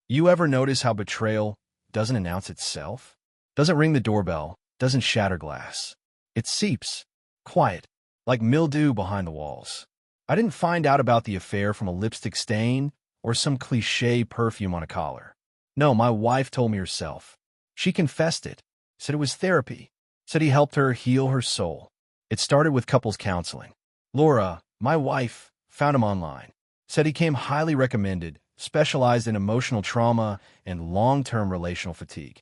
You ever notice how betrayal doesn't announce itself? Doesn't ring the doorbell, doesn't shatter glass. It seeps, quiet, like mildew behind the walls. I didn't find out about the affair from a lipstick stain or some cliché perfume on a collar. No, my wife told me herself. She confessed it, said it was therapy, said he helped her heal her soul. It started with couples counseling. Laura, my wife, found him online. Said he came highly recommended, specialized in emotional trauma and long-term relational fatigue.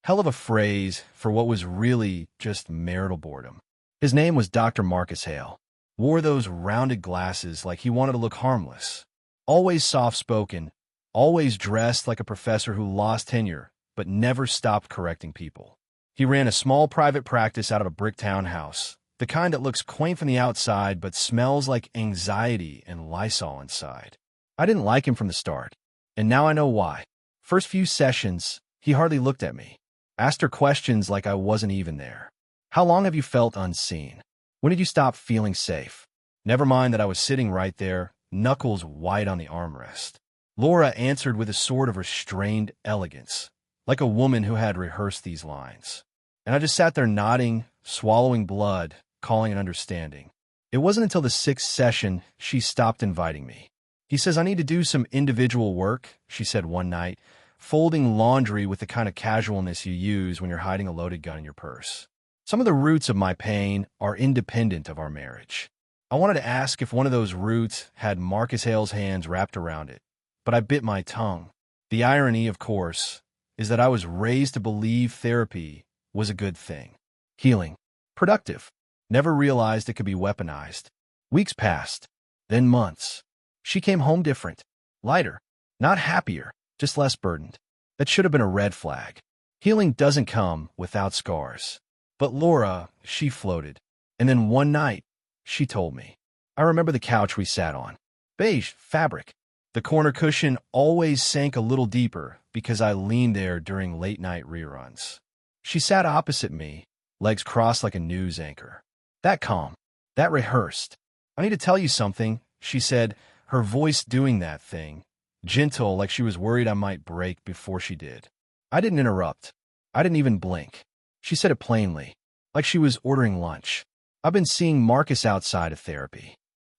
Hell of a phrase for what was really just marital boredom. His name was Dr. Marcus Hale. Wore those rounded glasses like he wanted to look harmless. Always soft-spoken, always dressed like a professor who lost tenure, but never stopped correcting people. He ran a small private practice out of a brick townhouse, the kind that looks quaint from the outside but smells like anxiety and Lysol inside. I didn't like him from the start, and now I know why. First few sessions, he hardly looked at me. Asked her questions like I wasn't even there. How long have you felt unseen? When did you stop feeling safe? Never mind that I was sitting right there, knuckles white on the armrest. Laura answered with a sort of restrained elegance, like a woman who had rehearsed these lines. And I just sat there nodding, swallowing blood, calling it understanding. It wasn't until the sixth session she stopped inviting me. He says, I need to do some individual work, she said one night, folding laundry with the kind of casualness you use when you're hiding a loaded gun in your purse. Some of the roots of my pain are independent of our marriage. I wanted to ask if one of those roots had Marcus Hale's hands wrapped around it, but I bit my tongue. The irony, of course, is that I was raised to believe therapy was a good thing. Healing. Productive. Never realized it could be weaponized. Weeks passed, then months. She came home different, lighter, not happier, just less burdened. That should have been a red flag. Healing doesn't come without scars. But Laura, she floated. And then one night, she told me. I remember the couch we sat on. Beige fabric. The corner cushion always sank a little deeper because I leaned there during late-night reruns. She sat opposite me, legs crossed like a news anchor. That calm, that rehearsed. I need to tell you something, she said, her voice doing that thing, gentle like she was worried I might break before she did. I didn't interrupt. I didn't even blink. She said it plainly, like she was ordering lunch. I've been seeing Marcus outside of therapy.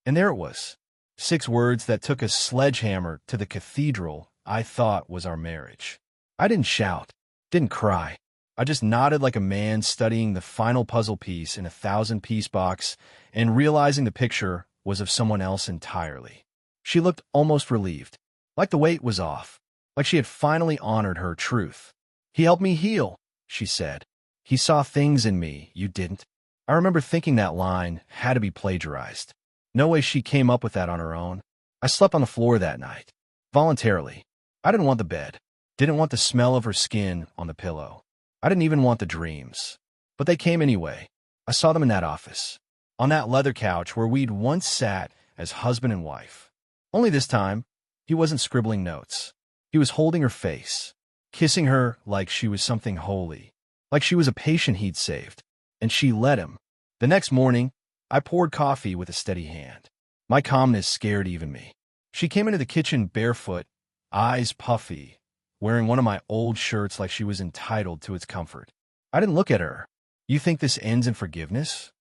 And there it was. 6 words that took a sledgehammer to the cathedral I thought was our marriage. I didn't shout, didn't cry. I just nodded like a man studying the final puzzle piece in a 1,000-piece box and realizing the picture was of someone else entirely. She looked almost relieved, like the weight was off, like she had finally honored her truth. He helped me heal, she said. He saw things in me you didn't. I remember thinking that line had to be plagiarized. No way she came up with that on her own. I slept on the floor that night, voluntarily. I didn't want the bed, didn't want the smell of her skin on the pillow. I didn't even want the dreams. But they came anyway. I saw them in that office, on that leather couch where we'd once sat as husband and wife. Only this time, he wasn't scribbling notes. He was holding her face, kissing her like she was something holy, like she was a patient he'd saved, and she let him. The next morning, I poured coffee with a steady hand. My calmness scared even me. She came into the kitchen barefoot, eyes puffy, wearing one of my old shirts like she was entitled to its comfort. I didn't look at her. You think this ends in forgiveness?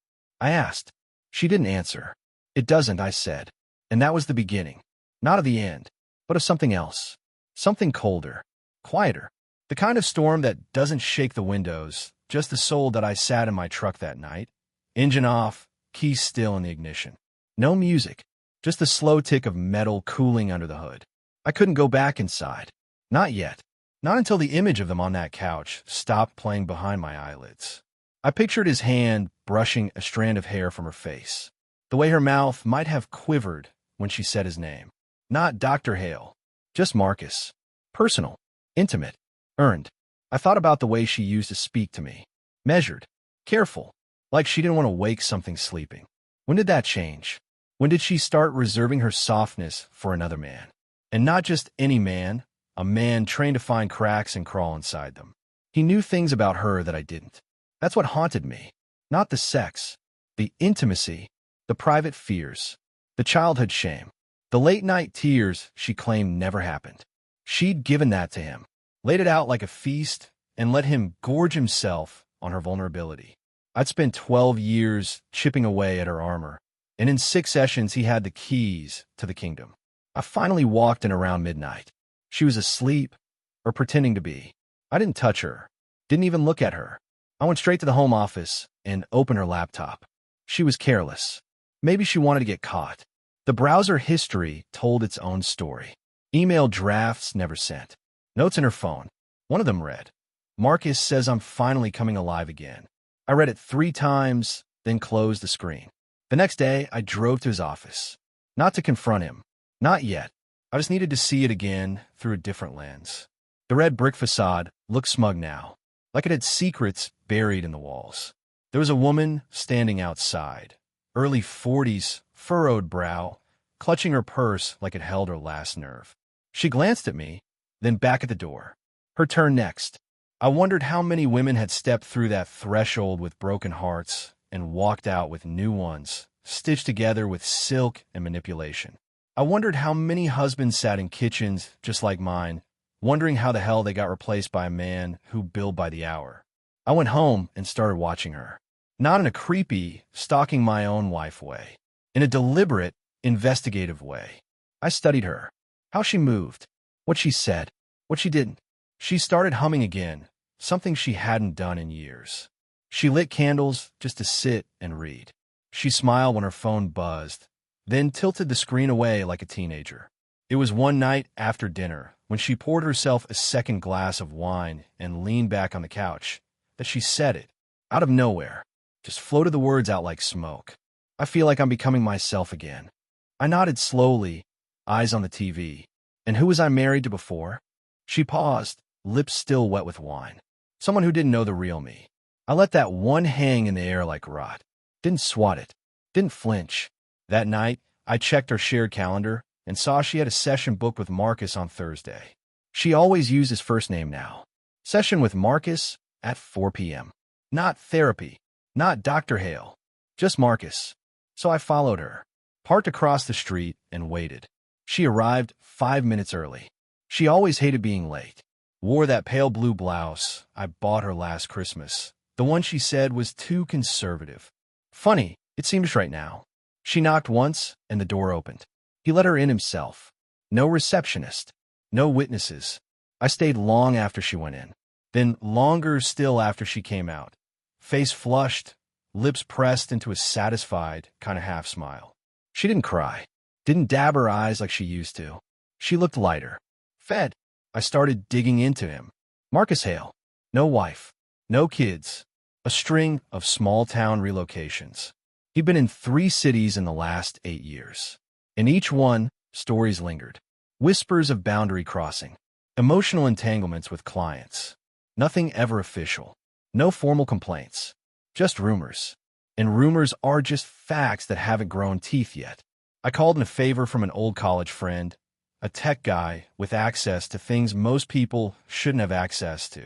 I asked. She didn't answer. It doesn't, I said. And that was the beginning. Not of the end, but of something else. Something colder, quieter. The kind of storm that doesn't shake the windows, just the soul that I sat in my truck that night. Engine off, keys still in the ignition. No music, just the slow tick of metal cooling under the hood. I couldn't go back inside. Not yet. Not until the image of them on that couch stopped playing behind my eyelids. I pictured his hand brushing a strand of hair from her face. The way her mouth might have quivered when she said his name. Not Dr. Hale. Just Marcus. Personal. Intimate. Earned. I thought about the way she used to speak to me. Measured. Careful. Like she didn't want to wake something sleeping. When did that change? When did she start reserving her softness for another man? And not just any man, a man trained to find cracks and crawl inside them. He knew things about her that I didn't. That's what haunted me. Not the sex, the intimacy, the private fears, the childhood shame, the late-night tears she claimed never happened. She'd given that to him, laid it out like a feast, and let him gorge himself on her vulnerability. I'd spent 12 years chipping away at her armor, and in 6 sessions he had the keys to the kingdom. I finally walked in around midnight. She was asleep, or pretending to be. I didn't touch her, didn't even look at her. I went straight to the home office and opened her laptop. She was careless. Maybe she wanted to get caught. The browser history told its own story. Email drafts never sent. Notes in her phone. One of them read, "Marcus says I'm finally coming alive again." I read it 3 times, then closed the screen. The next day, I drove to his office. Not to confront him. Not yet. I just needed to see it again through a different lens. The red brick facade looked smug now, like it had secrets buried in the walls. There was a woman standing outside, early 40s, furrowed brow, clutching her purse like it held her last nerve. She glanced at me, then back at the door. Her turn next. I wondered how many women had stepped through that threshold with broken hearts and walked out with new ones, stitched together with silk and manipulation. I wondered how many husbands sat in kitchens just like mine, wondering how the hell they got replaced by a man who billed by the hour. I went home and started watching her. Not in a creepy, stalking my own wife way. In a deliberate, investigative way. I studied her. How she moved. What she said. What she didn't. She started humming again, something she hadn't done in years. She lit candles just to sit and read. She smiled when her phone buzzed, then tilted the screen away like a teenager. It was one night after dinner, when she poured herself a second glass of wine and leaned back on the couch, that she said it, out of nowhere, just floated the words out like smoke. I feel like I'm becoming myself again. I nodded slowly, eyes on the TV. And who was I married to before? She paused, lips still wet with wine. Someone who didn't know the real me. I let that one hang in the air like rot. Didn't swat it. Didn't flinch. That night, I checked her shared calendar and saw she had a session booked with Marcus on Thursday. She always used his first name now. Session with Marcus at 4 p.m. Not therapy. Not Dr. Hale. Just Marcus. So I followed her, parked across the street, and waited. She arrived 5 minutes early. She always hated being late. Wore that pale blue blouse I bought her last Christmas. The one she said was too conservative. Funny, it seems right now. She knocked once, and the door opened. He let her in himself. No receptionist. No witnesses. I stayed long after she went in. Then longer still after she came out. Face flushed, lips pressed into a satisfied kind of half smile. She didn't cry. Didn't dab her eyes like she used to. She looked lighter. Fed. I started digging into him. Marcus Hale. No wife. No kids. A string of small-town relocations. He'd been in 3 cities in the last 8 years. In each one, stories lingered. Whispers of boundary crossing. Emotional entanglements with clients. Nothing ever official. No formal complaints. Just rumors. And rumors are just facts that haven't grown teeth yet. I called in a favor from an old college friend, a tech guy with access to things most people shouldn't have access to.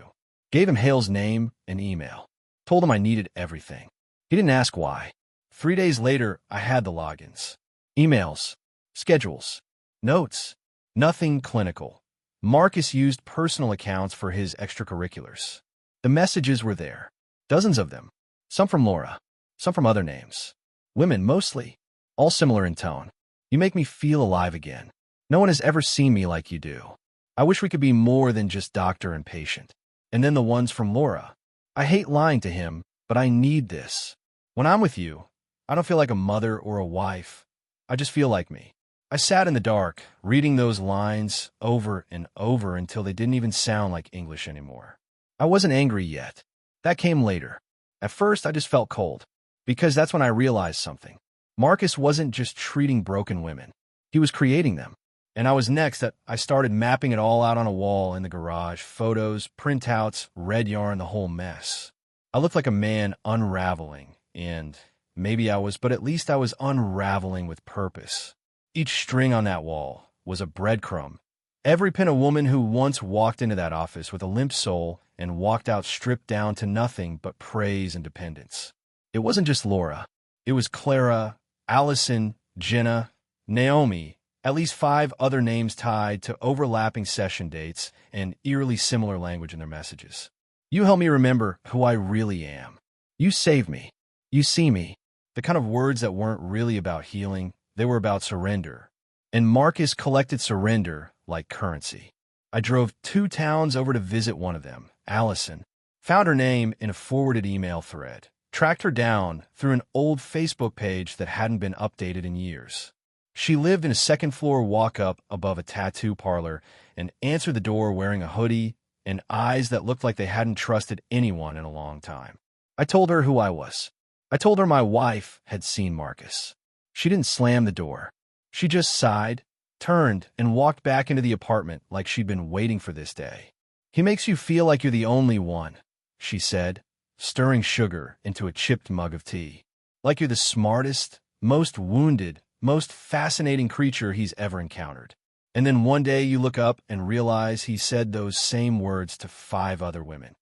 Gave him Hale's name and email. Told him I needed everything. He didn't ask why. 3 days later, I had the logins. Emails. Schedules. Notes. Nothing clinical. Marcus used personal accounts for his extracurriculars. The messages were there. Dozens of them. Some from Laura. Some from other names. Women, mostly. All similar in tone. You make me feel alive again. No one has ever seen me like you do. I wish we could be more than just doctor and patient. And then the ones from Laura. I hate lying to him, but I need this. When I'm with you, I don't feel like a mother or a wife. I just feel like me. I sat in the dark, reading those lines over and over until they didn't even sound like English anymore. I wasn't angry yet. That came later. At first, I just felt cold, because that's when I realized something. Marcus wasn't just treating broken women. He was creating them. And I was next that I started mapping it all out on a wall in the garage, photos, printouts, red yarn, the whole mess. I looked like a man unraveling, and maybe I was, but at least I was unraveling with purpose. Each string on that wall was a breadcrumb. Every pin a woman who once walked into that office with a limp soul and walked out stripped down to nothing but praise and dependence. It wasn't just Laura. It was Clara, Allison, Jenna, Naomi, At least 5 other names tied to overlapping session dates and eerily similar language in their messages. You help me remember who I really am. You save me. You see me. The kind of words that weren't really about healing, they were about surrender. And Marcus collected surrender like currency. I drove 2 towns over to visit one of them, Allison. Found her name in a forwarded email thread. Tracked her down through an old Facebook page that hadn't been updated in years. She lived in a second-floor walk-up above a tattoo parlor and answered the door wearing a hoodie and eyes that looked like they hadn't trusted anyone in a long time. I told her who I was. I told her my wife had seen Marcus. She didn't slam the door. She just sighed, turned, and walked back into the apartment like she'd been waiting for this day. He makes you feel like you're the only one, she said, stirring sugar into a chipped mug of tea. Like you're the smartest, most wounded, most fascinating creature he's ever encountered. And then one day you look up and realize he said those same words to 5 other women.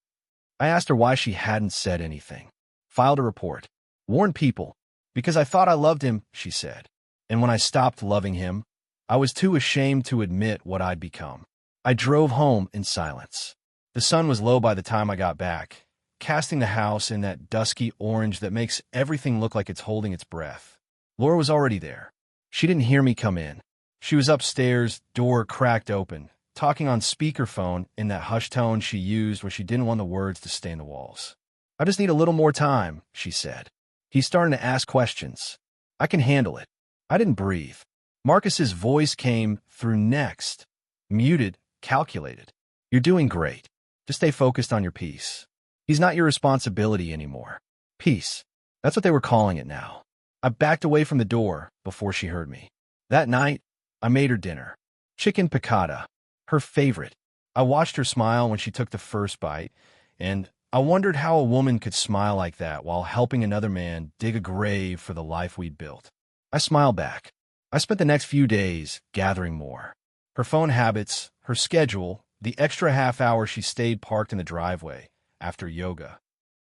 I asked her why she hadn't said anything. Filed a report. Warned people. Because I thought I loved him, she said. And when I stopped loving him, I was too ashamed to admit what I'd become. I drove home in silence. The sun was low by the time I got back, casting the house in that dusky orange that makes everything look like it's holding its breath. Laura was already there. She didn't hear me come in. She was upstairs, door cracked open, talking on speakerphone in that hushed tone she used when she didn't want the words to stain the walls. I just need a little more time, she said. He's starting to ask questions. I can handle it. I didn't breathe. Marcus's voice came through next. Muted, calculated. You're doing great. Just stay focused on your peace. He's not your responsibility anymore. Peace. That's what they were calling it now. I backed away from the door before she heard me. That night, I made her dinner. Chicken piccata. Her favorite. I watched her smile when she took the first bite, and I wondered how a woman could smile like that while helping another man dig a grave for the life we'd built. I smiled back. I spent the next few days gathering more. Her phone habits, her schedule, the extra half hour she stayed parked in the driveway after yoga.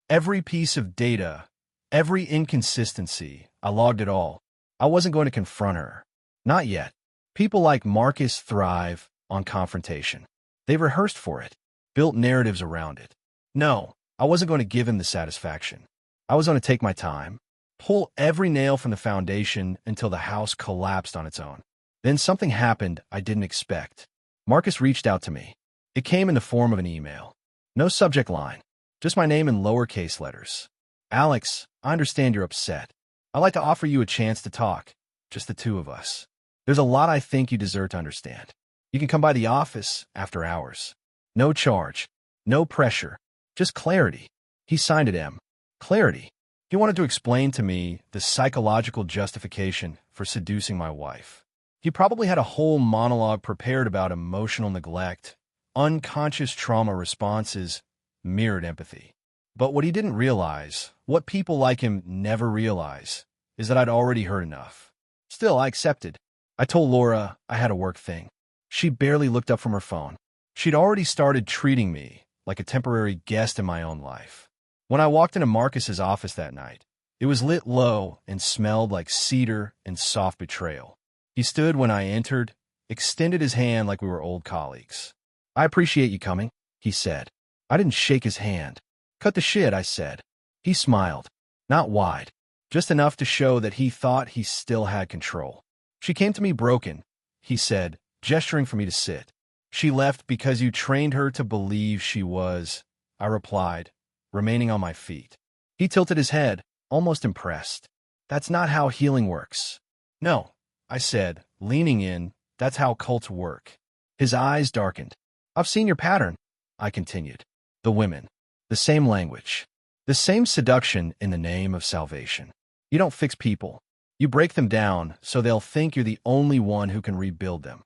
Every piece of data, every inconsistency, I logged it all. I wasn't going to confront her. Not yet. People like Marcus thrive on confrontation. They rehearsed for it, built narratives around it. No, I wasn't going to give him the satisfaction. I was going to take my time, pull every nail from the foundation until the house collapsed on its own. Then something happened I didn't expect. Marcus reached out to me. It came in the form of an email. No subject line, just my name in lowercase letters. Alex, I understand you're upset. I'd like to offer you a chance to talk, just the 2 of us. There's a lot I think you deserve to understand. You can come by the office after hours. No charge, no pressure, just clarity. He signed it M. Clarity. He wanted to explain to me the psychological justification for seducing my wife. He probably had a whole monologue prepared about emotional neglect, unconscious trauma responses, mirrored empathy. But what he didn't realize, what people like him never realize, is that I'd already heard enough. Still, I accepted. I told Laura I had a work thing. She barely looked up from her phone. She'd already started treating me like a temporary guest in my own life. When I walked into Marcus's office that night, it was lit low and smelled like cedar and soft betrayal. He stood when I entered, extended his hand like we were old colleagues. I appreciate you coming, he said. I didn't shake his hand. Cut the shit, I said. He smiled. Not wide. Just enough to show that he thought he still had control. She came to me broken, he said, gesturing for me to sit. She left because you trained her to believe she was, I replied, remaining on my feet. He tilted his head, almost impressed. That's not how healing works. No, I said, leaning in, that's how cults work. His eyes darkened. I've seen your pattern, I continued. The women. The same language. The same seduction in the name of salvation. You don't fix people. You break them down so they'll think you're the only one who can rebuild them.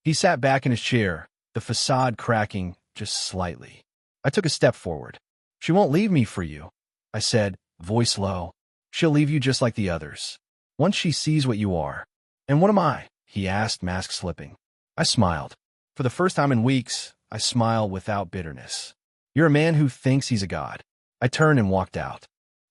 He sat back in his chair, the facade cracking just slightly. I took a step forward. She won't leave me for you, I said, voice low. She'll leave you just like the others. Once she sees what you are. And what am I? He asked, mask slipping. I smiled. For the first time in weeks, I smiled without bitterness. You're a man who thinks he's a god. I turned and walked out.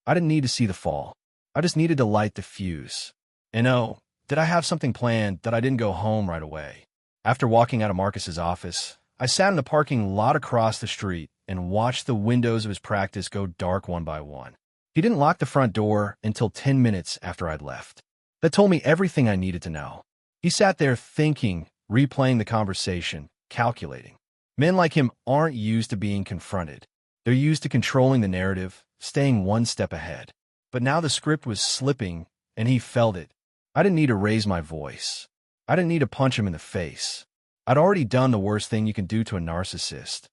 I didn't need to see the fall. I just needed to light the fuse. And oh, Did I have something planned that I didn't go home right away? After walking out of Marcus's office, I sat in the parking lot across the street and watched the windows of his practice go dark one by one. He didn't lock the front door until 10 minutes after I'd left. That told me everything I needed to know. He sat there thinking, replaying the conversation, calculating. Men like him aren't used to being confronted. They're used to controlling the narrative, staying one step ahead. But now the script was slipping, and he felt it. I didn't need to raise my voice. I didn't need to punch him in the face. I'd already done the worst thing you can do to a narcissist.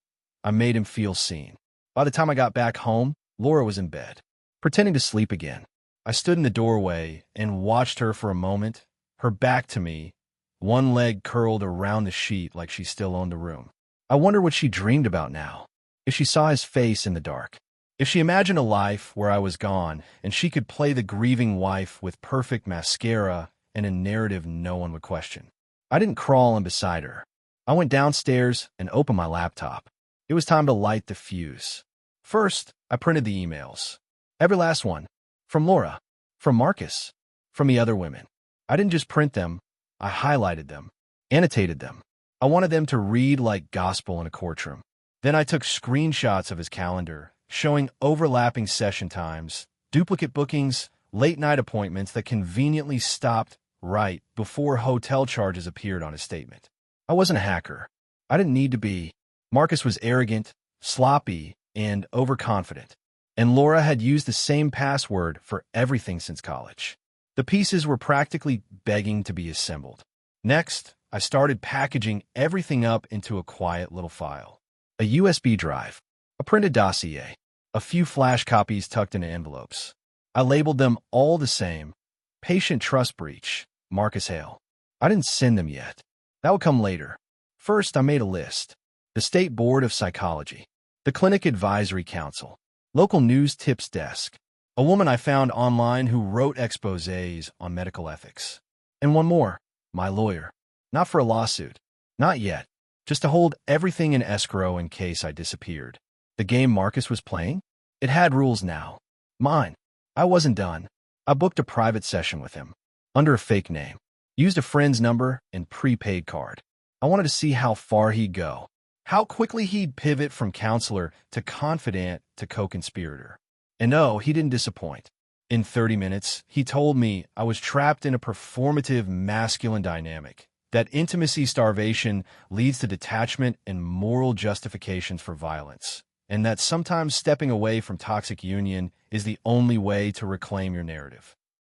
I made him feel seen. By the time I got back home, Laura was in bed, pretending to sleep again. I stood in the doorway and watched her for a moment, her back to me, one leg curled around the sheet like she still owned the room. I wondered what she dreamed about now, if she saw his face in the dark, if she imagined a life where I was gone and she could play the grieving wife with perfect mascara and a narrative no one would question. I didn't crawl in beside her. I went downstairs and opened my laptop. It was time to light the fuse. First, I printed the emails. Every last one. From Laura. From Marcus. From the other women. I didn't just print them. I highlighted them. Annotated them. I wanted them to read like gospel in a courtroom. Then I took screenshots of his calendar, showing overlapping session times, duplicate bookings, late-night appointments that conveniently stopped right before hotel charges appeared on his statement. I wasn't a hacker. I didn't need to be. Marcus was arrogant, sloppy, and overconfident. And Laura had used the same password for everything since college. The pieces were practically begging to be assembled. Next, I started packaging everything up into a quiet little file. A USB drive, a printed dossier, a few flash copies tucked into envelopes. I labeled them all the same. Patient trust breach, Marcus Hale. I didn't send them yet. That would come later. First, I made a list. The State Board of Psychology, the Clinic Advisory Council, local news tips desk, a woman I found online who wrote exposés on medical ethics, and one more, my lawyer. Not for a lawsuit. Not yet. Just to hold everything in escrow in case I disappeared. The game Marcus was playing? It had rules now. Mine. I wasn't done. I booked a private session with him, under a fake name. Used a friend's number and prepaid card. I wanted to see how far he'd go. How quickly he'd pivot from counselor to confidant to co-conspirator. And no, he didn't disappoint. In 30 minutes, he told me I was trapped in a performative masculine dynamic, that intimacy starvation leads to detachment and moral justifications for violence, and that sometimes stepping away from toxic union is the only way to reclaim your narrative.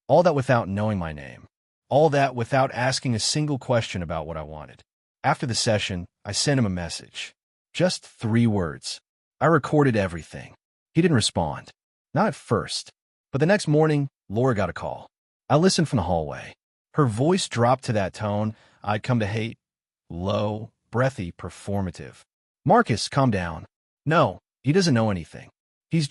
All that without knowing my name. All that without asking a single question about what I wanted. After the session, I sent him a message. Just 3 words. I recorded everything. He didn't respond. Not at first. But the next morning, Laura got a call. I listened from the hallway. Her voice dropped to that tone I'd come to hate. Low, breathy, performative. Marcus, calm down. No, he doesn't know anything. He's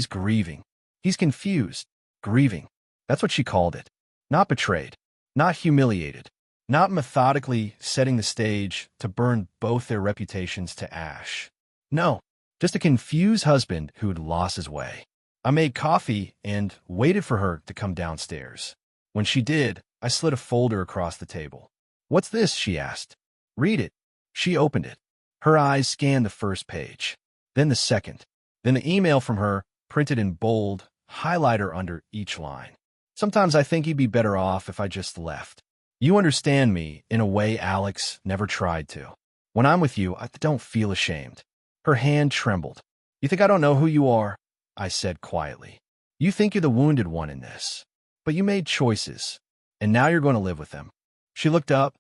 grieving. He's confused. Grieving. That's what she called it. Not betrayed. Not humiliated. Not methodically setting the stage to burn both their reputations to ash. No, just a confused husband who'd lost his way. I made coffee and waited for her to come downstairs. When she did, I slid a folder across the table. "What's this?" she asked. "Read it." She opened it. Her eyes scanned the first page, then the second, then the email from her, printed in bold, highlighter under each line. "Sometimes I think you'd be better off if I just left. You understand me in a way Alex never tried to. When I'm with you, I don't feel ashamed." Her hand trembled. "You think I don't know who you are?" I said quietly. "You think you're the wounded one in this. But you made choices, and now you're going to live with them." She looked up,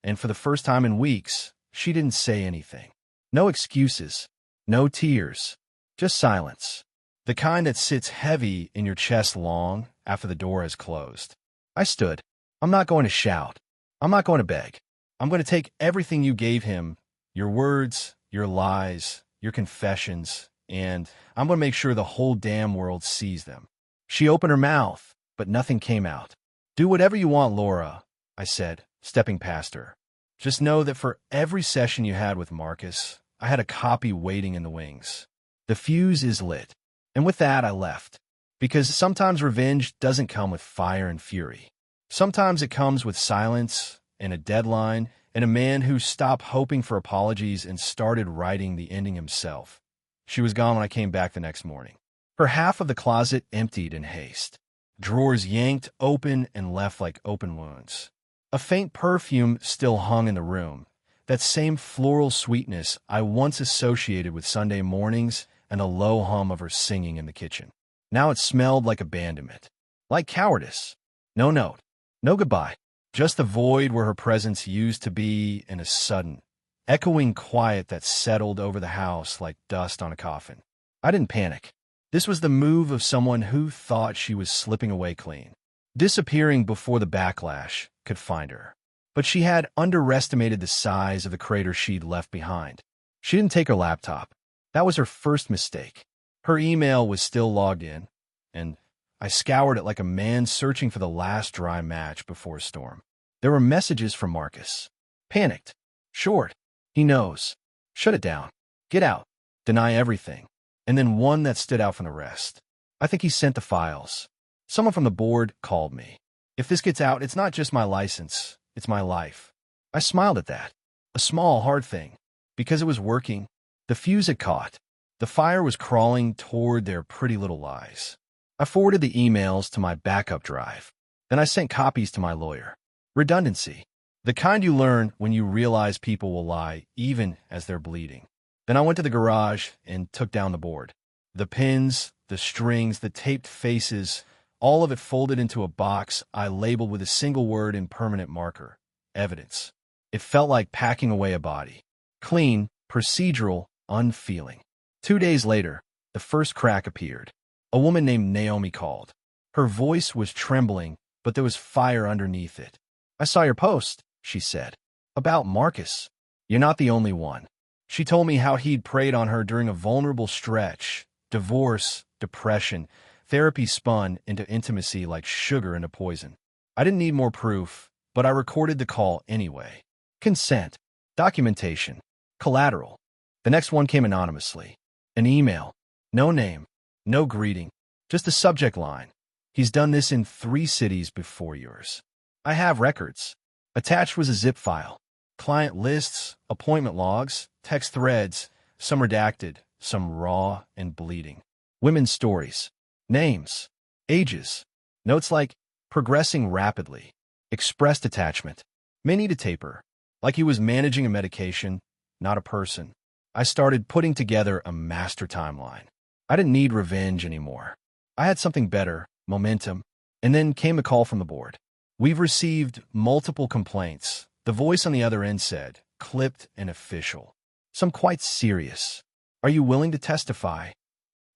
and for the first time in weeks, she didn't say anything. No excuses, no tears, just silence. The kind that sits heavy in your chest long after the door has closed. I stood. I'm not going to shout. I'm not going to beg. I'm going to take everything you gave him, your words, your lies, your confessions, and I'm going to make sure the whole damn world sees them. She opened her mouth, but nothing came out. "Do whatever you want, Laura," I said, stepping past her. "Just know that for every session you had with Marcus, I had a copy waiting in the wings. The fuse is lit." And with that, I left. Because sometimes revenge doesn't come with fire and fury. Sometimes it comes with silence and a deadline and a man who stopped hoping for apologies and started writing the ending himself. She was gone when I came back the next morning. Her half of the closet emptied in haste. Drawers yanked open and left like open wounds. A faint perfume still hung in the room, that same floral sweetness I once associated with Sunday mornings and a low hum of her singing in the kitchen. Now it smelled like abandonment, like cowardice. No note, no goodbye, just the void where her presence used to be and a sudden, echoing quiet that settled over the house like dust on a coffin. I didn't panic. This was the move of someone who thought she was slipping away clean, disappearing before the backlash could find her. But she had underestimated the size of the crater she'd left behind. She didn't take her laptop. That was her first mistake. Her email was still logged in, and I scoured it like a man searching for the last dry match before a storm. There were messages from Marcus. Panicked. Short. He knows. Shut it down. Get out. Deny everything. And then one that stood out from the rest. I think he sent the files. Someone from the board called me. If this gets out, it's not just my license. It's my life. I smiled at that. A small, hard thing. Because it was working. The fuse had caught. The fire was crawling toward their pretty little lies. I forwarded the emails to my backup drive. Then I sent copies to my lawyer. Redundancy. The kind you learn when you realize people will lie, even as they're bleeding. Then I went to the garage and took down the board. The pins, the strings, the taped faces, all of it folded into a box I labeled with a single word in permanent marker. Evidence. It felt like packing away a body. Clean, procedural, unfeeling. 2 days later, the first crack appeared. A woman named Naomi called. Her voice was trembling, but there was fire underneath it. I saw your post, she said. About Marcus. You're not the only one. She told me how he'd preyed on her during a vulnerable stretch. Divorce, depression, therapy spun into intimacy like sugar into poison. I didn't need more proof, but I recorded the call anyway. Consent, documentation, collateral. The next one came anonymously. An email. No name, no greeting, just a subject line. He's done this in 3 cities before yours. I have records. Attached was a zip file. Client lists, appointment logs, text threads, some redacted, some raw and bleeding. Women's stories. Names. Ages. Notes like, progressing rapidly. Expressed attachment. May need a taper. Like he was managing a medication, not a person. I started putting together a master timeline. I didn't need revenge anymore. I had something better, momentum, and then came a call from the board. We've received multiple complaints. The voice on the other end said, clipped and official. Some quite serious. Are you willing to testify?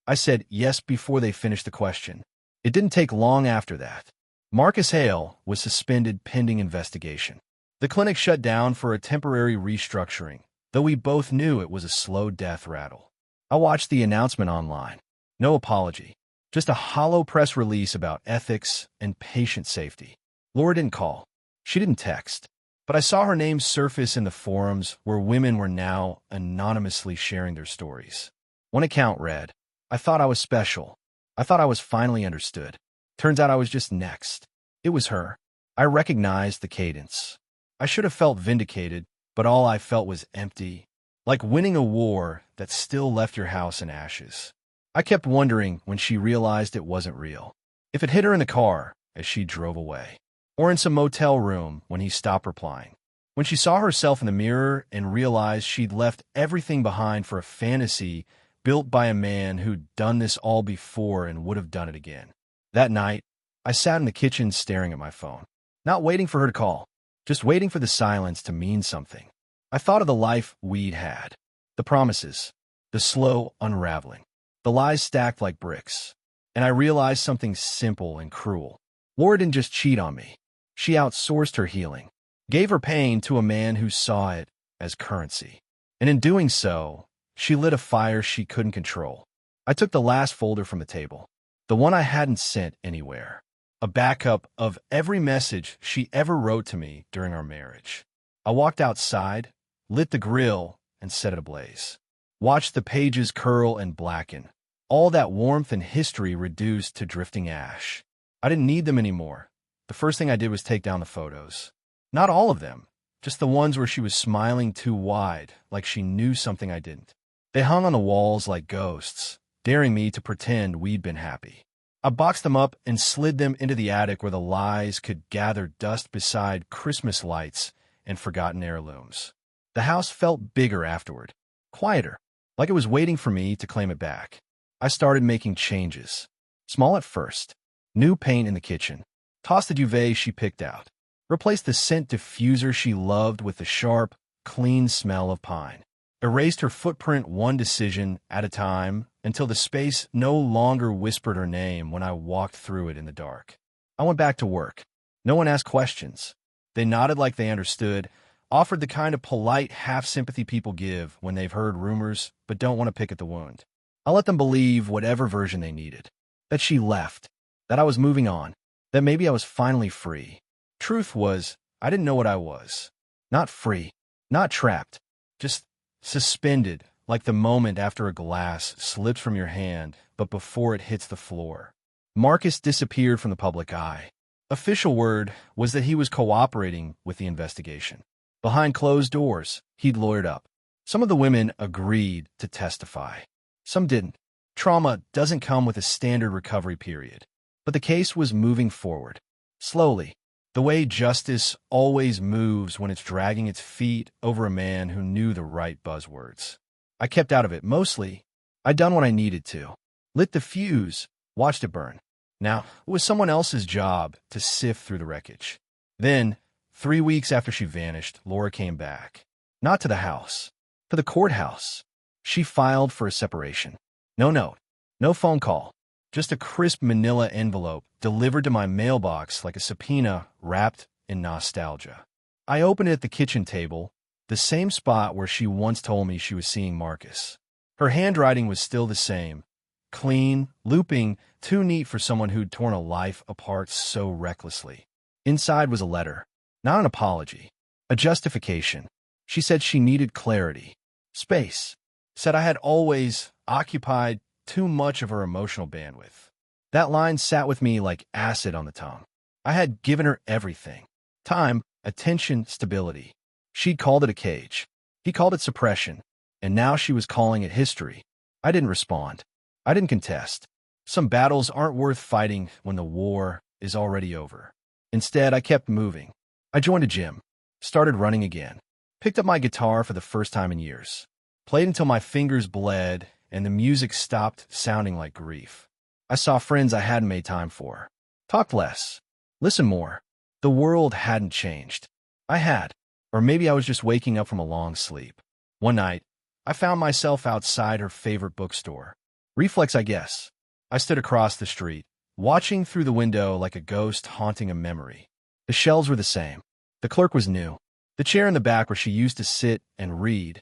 I said yes before they finished the question. It didn't take long after that. Marcus Hale was suspended pending investigation. The clinic shut down for a temporary restructuring, though we both knew it was a slow death rattle. I watched the announcement online. No apology. Just a hollow press release about ethics and patient safety. Laura didn't call. She didn't text. But I saw her name surface in the forums where women were now anonymously sharing their stories. One account read, I thought I was special. I thought I was finally understood. Turns out I was just next. It was her. I recognized the cadence. I should have felt vindicated, but all I felt was empty, like winning a war that still left your house in ashes. I kept wondering when she realized it wasn't real. If it hit her in the car as she drove away. Or in some motel room when he stopped replying. When she saw herself in the mirror and realized she'd left everything behind for a fantasy built by a man who'd done this all before and would have done it again. That night, I sat in the kitchen staring at my phone, not waiting for her to call, just waiting for the silence to mean something. I thought of the life we'd had, the promises, the slow unraveling, the lies stacked like bricks. And I realized something simple and cruel. Laura didn't just cheat on me. She outsourced her healing, gave her pain to a man who saw it as currency. And in doing so, she lit a fire she couldn't control. I took the last folder from the table, the one I hadn't sent anywhere, a backup of every message she ever wrote to me during our marriage. I walked outside, lit the grill, and set it ablaze. Watched the pages curl and blacken, all that warmth and history reduced to drifting ash. I didn't need them anymore. The first thing I did was take down the photos. Not all of them, just the ones where she was smiling too wide, like she knew something I didn't. They hung on the walls like ghosts, daring me to pretend we'd been happy. I boxed them up and slid them into the attic where the lies could gather dust beside Christmas lights and forgotten heirlooms. The house felt bigger afterward, quieter, like it was waiting for me to claim it back. I started making changes. Small at first. New paint in the kitchen. Tossed the duvet she picked out. Replaced the scent diffuser she loved with the sharp, clean smell of pine. Erased her footprint one decision at a time until the space no longer whispered her name when I walked through it in the dark. I went back to work. No one asked questions. They nodded like they understood, offered the kind of polite half-sympathy people give when they've heard rumors but don't want to pick at the wound. I let them believe whatever version they needed. That she left. That I was moving on. That maybe I was finally free. Truth was, I didn't know what I was. Not free. Not trapped. Just suspended, like the moment after a glass slips from your hand, but before it hits the floor. Marcus disappeared from the public eye. Official word was that he was cooperating with the investigation. Behind closed doors, he'd lawyered up. Some of the women agreed to testify. Some didn't. Trauma doesn't come with a standard recovery period. But the case was moving forward. Slowly. The way justice always moves when it's dragging its feet over a man who knew the right buzzwords. I kept out of it mostly. I'd done what I needed to. Lit the fuse, watched it burn. Now, it was someone else's job to sift through the wreckage. Then, 3 weeks after she vanished, Laura came back. Not to the house. To the courthouse. She filed for a separation. No note. No phone call. Just a crisp manila envelope delivered to my mailbox like a subpoena wrapped in nostalgia. I opened it at the kitchen table, the same spot where she once told me she was seeing Marcus. Her handwriting was still the same. Clean, looping, too neat for someone who'd torn a life apart so recklessly. Inside was a letter. Not an apology. A justification. She said she needed clarity. Space. Said I had always occupied too much of her emotional bandwidth. That line sat with me like acid on the tongue. I had given her everything. Time, attention, stability. She'd called it a cage. He called it suppression. And now she was calling it history. I didn't respond. I didn't contest. Some battles aren't worth fighting when the war is already over. Instead, I kept moving. I joined a gym. Started running again. Picked up my guitar for the first time in years. Played until my fingers bled and the music stopped sounding like grief. I saw friends I hadn't made time for. Talked less. Listened more. The world hadn't changed. I had. Or maybe I was just waking up from a long sleep. One night, I found myself outside her favorite bookstore. Reflex, I guess. I stood across the street, watching through the window like a ghost haunting a memory. The shelves were the same. The clerk was new. The chair in the back where she used to sit and read,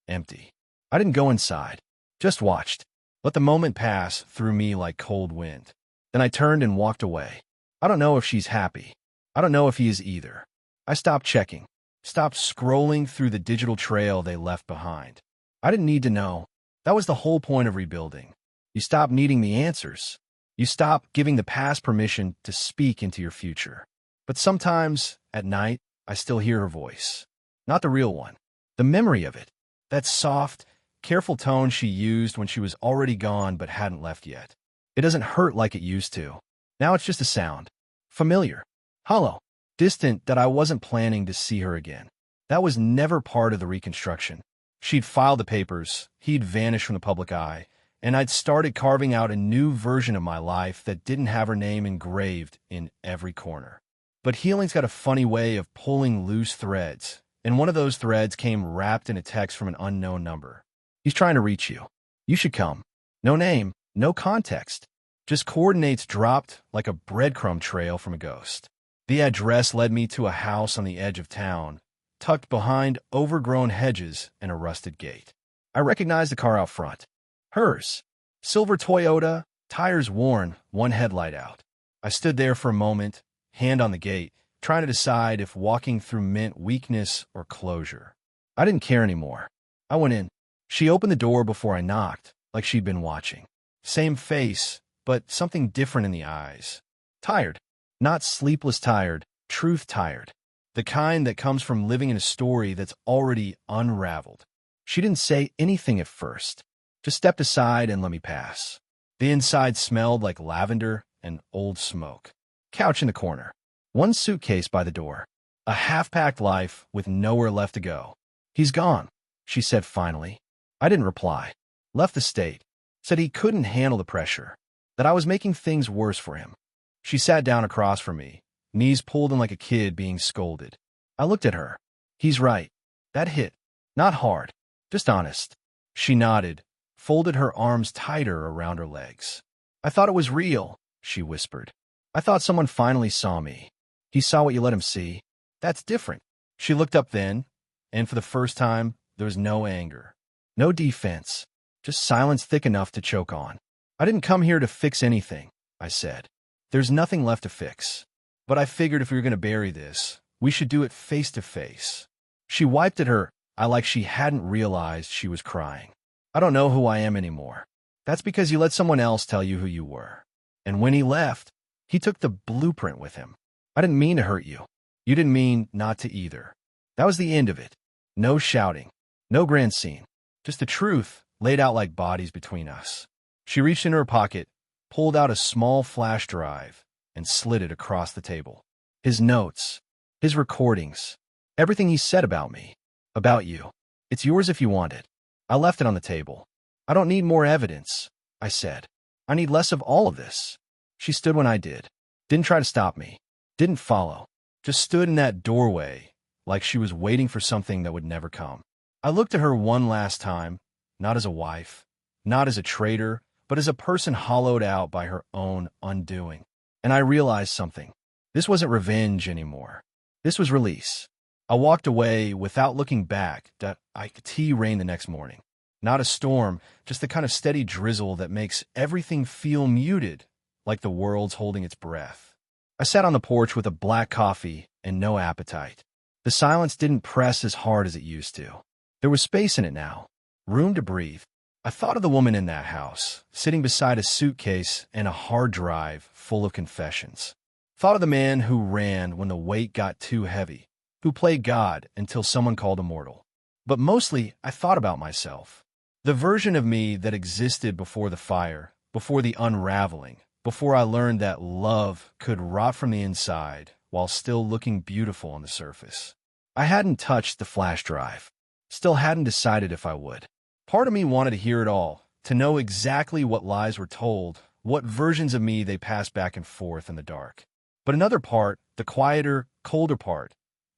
empty. I didn't go inside. Just watched. Let the moment pass through me like cold wind. Then I turned and walked away. I don't know if she's happy. I don't know if he is either. I stopped checking. Stopped scrolling through the digital trail they left behind. I didn't need to know. That was the whole point of rebuilding. You stop needing the answers. You stop giving the past permission to speak into your future. But sometimes, at night, I still hear her voice. Not the real one. The memory of it. That soft, careful tone she used when she was already gone but hadn't left yet. It doesn't hurt like it used to. Now it's just a sound. Familiar. Hollow. Distant that I wasn't planning to see her again. That was never part of the reconstruction. She'd filed the papers, he'd vanished from the public eye, and I'd started carving out a new version of my life that didn't have her name engraved in every corner. But healing's got a funny way of pulling loose threads, and one of those threads came wrapped in a text from an unknown number. He's trying to reach you. You should come. No name, no context. Just coordinates dropped like a breadcrumb trail from a ghost. The address led me to a house on the edge of town, tucked behind overgrown hedges and a rusted gate. I recognized the car out front. Hers. Silver Toyota, tires worn, one headlight out. I stood there for a moment, hand on the gate, trying to decide if walking through meant weakness or closure. I didn't care anymore. I went in. She opened the door before I knocked, like she'd been watching. Same face, but something different in the eyes. Tired. Not sleepless tired, truth tired. The kind that comes from living in a story that's already unraveled. She didn't say anything at first, just stepped aside and let me pass. The inside smelled like lavender and old smoke. Couch in the corner. One suitcase by the door. A half-packed life with nowhere left to go. He's gone, she said finally. I didn't reply. Left the state. Said he couldn't handle the pressure. That I was making things worse for him. She sat down across from me, knees pulled in like a kid being scolded. I looked at her. He's right. That hit. Not hard. Just honest. She nodded, folded her arms tighter around her legs. I thought it was real, she whispered. I thought someone finally saw me. He saw what you let him see. That's different. She looked up then, and for the first time, there was no anger. No defense. Just silence thick enough to choke on. I didn't come here to fix anything, I said. There's nothing left to fix. But I figured if we were going to bury this, we should do it face to face. She wiped at her eye like she hadn't realized she was crying. I don't know who I am anymore. That's because you let someone else tell you who you were. And when he left, he took the blueprint with him. I didn't mean to hurt you. You didn't mean not to either. That was the end of it. No shouting. No grand scene. Just the truth laid out like bodies between us. She reached into her pocket, pulled out a small flash drive, and slid it across the table. His notes. His recordings. Everything he said about me. About you. It's yours if you want it. I left it on the table. I don't need more evidence, I said. I need less of all of this. She stood when I did. Didn't try to stop me. Didn't follow. Just stood in that doorway like she was waiting for something that would never come. I looked at her one last time, not as a wife, not as a traitor, but as a person hollowed out by her own undoing. And I realized something. This wasn't revenge anymore. This was release. I walked away without looking back. That rain the next morning. Not a storm, just the kind of steady drizzle that makes everything feel muted, like the world's holding its breath. I sat on the porch with a black coffee and no appetite. The silence didn't press as hard as it used to. There was space in it now, room to breathe. I thought of the woman in that house, sitting beside a suitcase and a hard drive full of confessions. Thought of the man who ran when the weight got too heavy, who played God until someone called him mortal. But mostly, I thought about myself. The version of me that existed before the fire, before the unraveling, before I learned that love could rot from the inside while still looking beautiful on the surface. I hadn't touched the flash drive. Still hadn't decided if I would. Part of me wanted to hear it all, to know exactly what lies were told, what versions of me they passed back and forth in the dark. But another part, the quieter, colder part,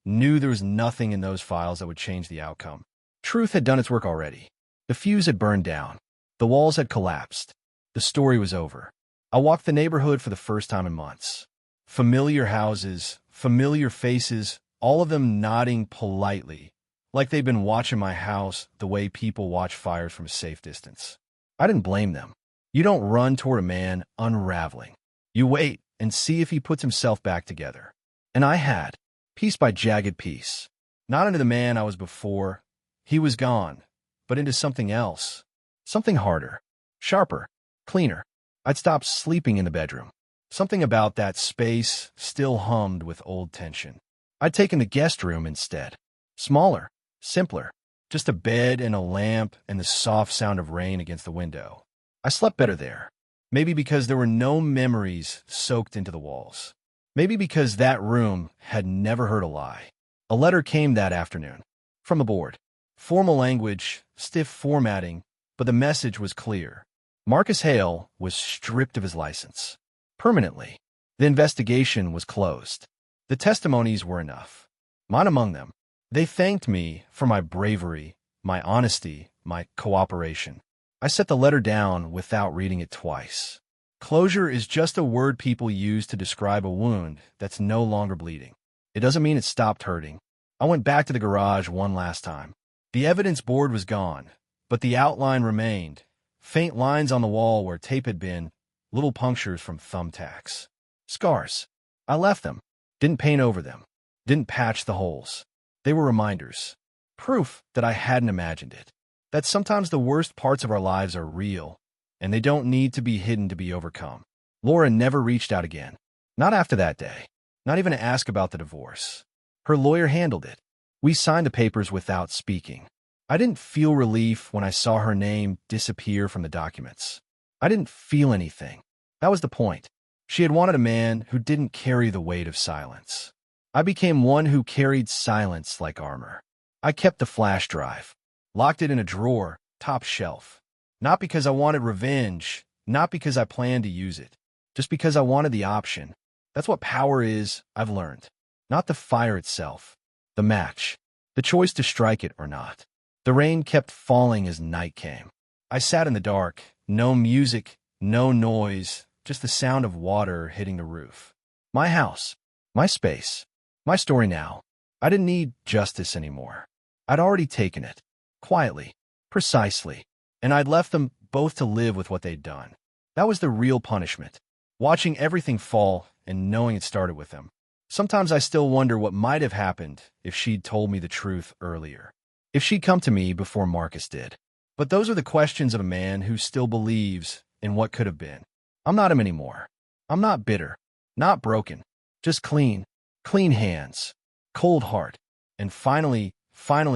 knew there was nothing in those files that would change the outcome. Truth had done its work already. The fuse had burned down. The walls had collapsed. The story was over. I walked the neighborhood for the first time in months. Familiar houses, familiar faces, all of them nodding politely, like they'd been watching my house the way people watch fires from a safe distance. I didn't blame them. You don't run toward a man unraveling. You wait and see if he puts himself back together. And I had, piece by jagged piece. Not into the man I was before. He was gone, but into something else. Something harder, sharper, cleaner. I'd stopped sleeping in the bedroom. Something about that space still hummed with old tension. I'd taken the guest room instead. Smaller, simpler. Just a bed and a lamp and the soft sound of rain against the window. I slept better there. Maybe because there were no memories soaked into the walls. Maybe because that room had never heard a lie. A letter came that afternoon. From the board. Formal language, stiff formatting, but the message was clear. Marcus Hale was stripped of his license. Permanently. The investigation was closed. The testimonies were enough. Mine among them. They thanked me for my bravery, my honesty, my cooperation. I set the letter down without reading it twice. Closure is just a word people use to describe a wound that's no longer bleeding. It doesn't mean it stopped hurting. I went back to the garage one last time. The evidence board was gone, but the outline remained. Faint lines on the wall where tape had been, little punctures from thumbtacks. Scars. I left them. Didn't paint over them. Didn't patch the holes. They were reminders. Proof that I hadn't imagined it. That sometimes the worst parts of our lives are real, and they don't need to be hidden to be overcome. Laura never reached out again. Not after that day. Not even to ask about the divorce. Her lawyer handled it. We signed the papers without speaking. I didn't feel relief when I saw her name disappear from the documents. I didn't feel anything. That was the point. She had wanted a man who didn't carry the weight of silence. I became one who carried silence like armor. I kept the flash drive, locked it in a drawer, top shelf. Not because I wanted revenge, not because I planned to use it, just because I wanted the option. That's what power is, I've learned. Not the fire itself, the match, the choice to strike it or not. The rain kept falling as night came. I sat in the dark, no music, no noise, just the sound of water hitting the roof. My house, my space, my story now. I didn't need justice anymore. I'd already taken it, quietly, precisely, and I'd left them both to live with what they'd done. That was the real punishment, watching everything fall and knowing it started with them. Sometimes I still wonder what might have happened if she'd told me the truth earlier, if she'd come to me before Marcus did. But those are the questions of a man who still believes in what could have been. I'm not him anymore. I'm not bitter, not broken, just clean hands, cold heart, and finally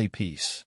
peace.